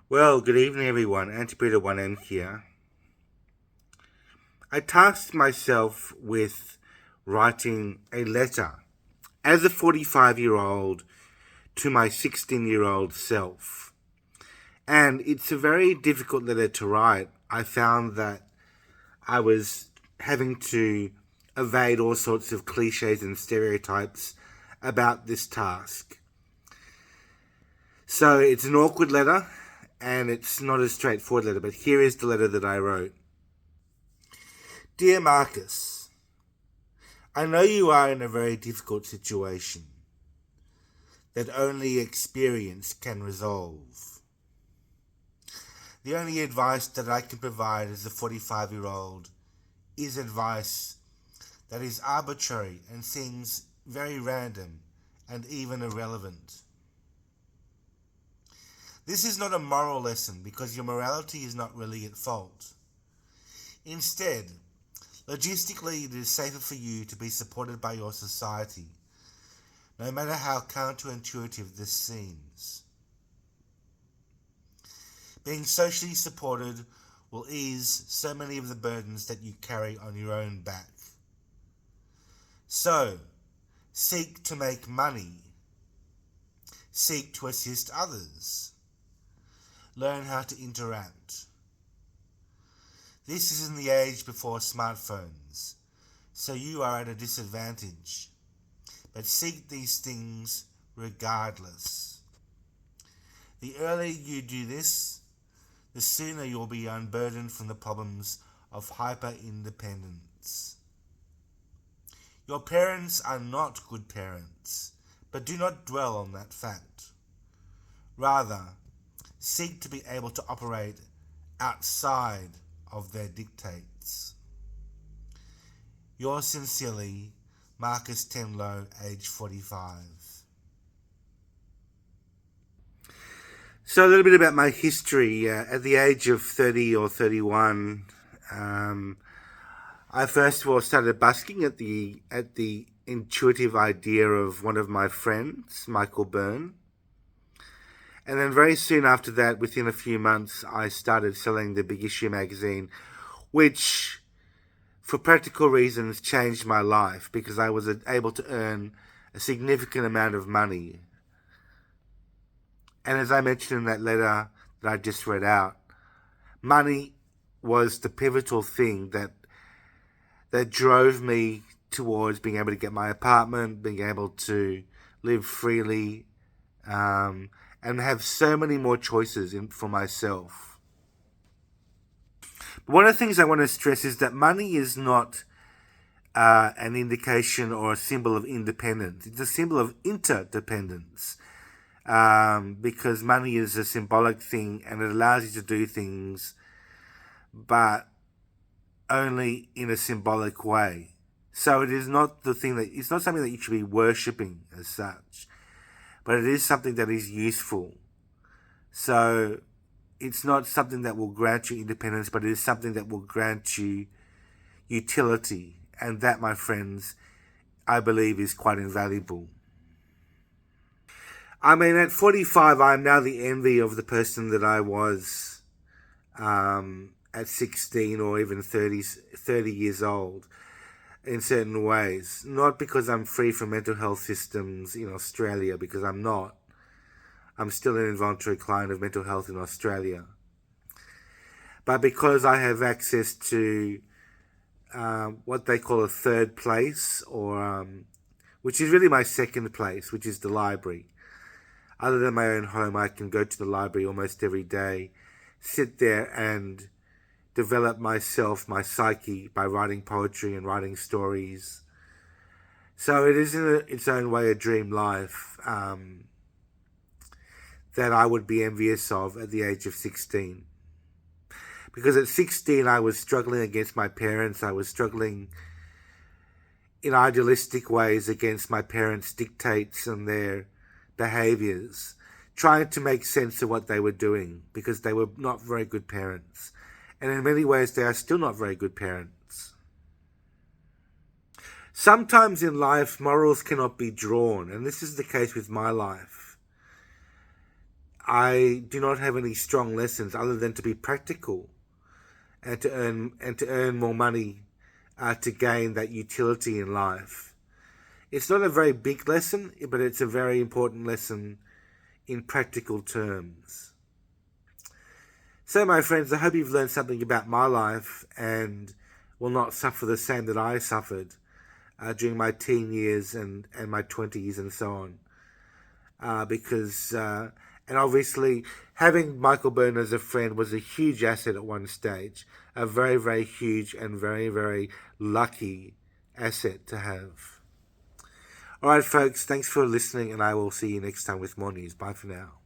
Well, good evening, everyone. Antipredator 1M here. I tasked myself with writing a letter as a 45-year-old to my 16-year-old self. And it's a very difficult letter to write. I found that I was having to evade all sorts of cliches and stereotypes about this task. So it's an awkward letter, and it's not a straightforward letter, but here is the letter that I wrote. Dear Marcus, I know you are in a very difficult situation that only experience can resolve. The only advice that I can provide as a 45-year-old is advice that is arbitrary and seems very random and even irrelevant. This is not a moral lesson because your morality is not really at fault. Instead, logistically, it is safer for you to be supported by your society, no matter how counterintuitive this seems. Being socially supported will ease so many of the burdens that you carry on your own back. So, seek to make money. Seek to assist others. Learn how to interact. This is in the age before smartphones, so you are at a disadvantage. But seek these things regardless. The earlier you do this, the sooner you'll be unburdened from the problems of hyper-independence. Your parents are not good parents, but do not dwell on that fact. Rather, seek to be able to operate outside of their dictates. Yours sincerely, Marcus Tenlow, age 45. So a little bit about my history. At the age of 30 or 31, I first of all started busking at the intuitive idea of one of my friends, Michael Byrne. And then very soon after that, within a few months, I started selling the Big Issue magazine, which, for practical reasons, changed my life because I was able to earn a significant amount of money. And as I mentioned in that letter that I just read out, money was the pivotal thing that drove me towards being able to get my apartment, being able to live freely, and have so many more choices for myself. But one of the things I want to stress is that money is not an indication or a symbol of independence. It's a symbol of interdependence. Because money is a symbolic thing and it allows you to do things, but only in a symbolic way. So it is not it's not something that you should be worshipping as such, but it is something that is useful. So it's not something that will grant you independence, but it is something that will grant you utility. And that, my friends, I believe is quite invaluable. I mean, at 45, I'm now the envy of the person that I was at 16 or even 30 years old in certain ways. Not because I'm free from mental health systems in Australia, because I'm not. I'm still an involuntary client of mental health in Australia. But because I have access to what they call a third place, or which is really my second place, which is the library. Other than my own home, I can go to the library almost every day, sit there and develop myself, my psyche, by writing poetry and writing stories. So it is in its own way a dream life that I would be envious of at the age of 16. Because at 16, I was struggling against my parents. I was struggling in idealistic ways against my parents' dictates and their behaviors, trying to make sense of what they were doing because they were not very good parents. And in many ways, they are still not very good parents. Sometimes in life, morals cannot be drawn, and this is the case with my life. I do not have any strong lessons other than to be practical and to earn more money to gain that utility in life. It's not a very big lesson, but it's a very important lesson in practical terms. So, my friends, I hope you've learned something about my life and will not suffer the same that I suffered during my teen years and my 20s and so on. And obviously, having Michael Byrne as a friend was a huge asset at one stage. A very, very huge and very, very lucky asset to have. All right, folks, thanks for listening, and I will see you next time with more news. Bye for now.